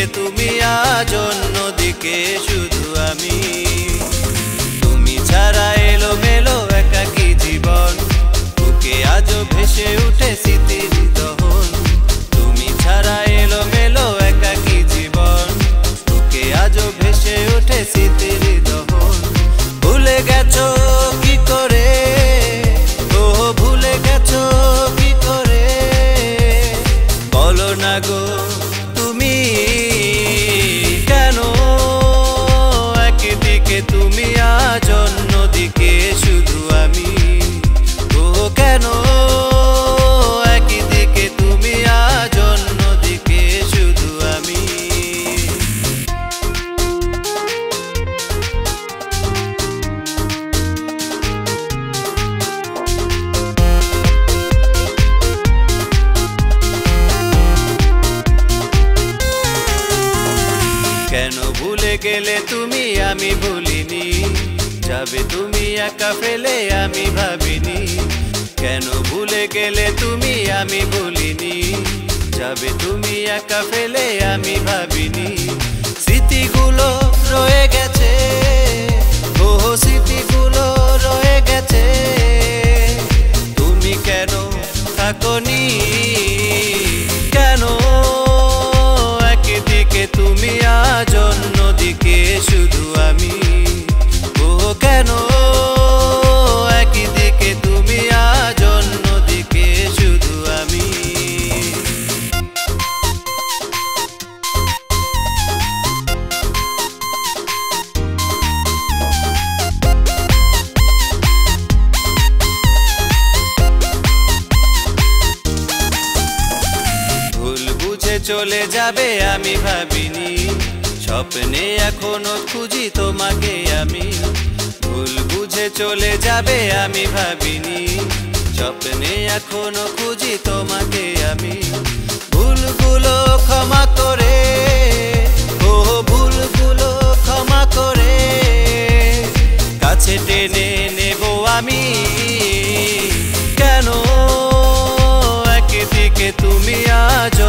একদিকে তুমি আজ অন্যদিকে শুধু আমি। তুমি ছাড়া এলোমেলো একাকী জীবন, বুকে আজও ভেসে উঠে স্মৃতির দহন। তুমি ছাড়া এলোমেলো একাকী জীবন, বুকে আজও ভেসে উঠে স্মৃতির দহন। ভুলে গেছো কি করে, ও ভুলে গেছো কি করে, বলো না গো তুমি কেন একদিকে তুমি আজ অন্যদিকে শুধু আমি। ও কেন একদিকে তুমি আজ অন্যদিকে শুধু আমি। কেন ভুলে গেলে তুমি আমি ভুলিনি, যাবে তুমি একা ফেলে আমি ভাবিনি। কেন ভুলে গেলে তুমি আমি ভুলিনি, যাবে তুমি একা ফেলে আমি ভাবিনি। স্মৃতিগুলো রয়ে গেছে, ও স্মৃতিগুলো রয়ে গেছে, তুমি কেন থাকোনি। কেন একদিকে তুমি আজ অন্যদিকে শুধু আমি। ও কেন একদিকে তুমি আজ অন্যদিকে শুধু আমি। ভুল বুঝে চলে যাবে আমি ভাবিনি, স্বপ্নে এখনো খুঁজি তোমাকে আমি। ভুল বুঝে চলে যাবে আমি ভাবিনি, স্বপ্নে এখনো খুঁজি তোমাকে আমি। ভুলগুলো ক্ষমা করে, ও ভুলগুলো ক্ষমা করে, কাছে টেনে নেব আমি। কেন একদিকে তুমি আজ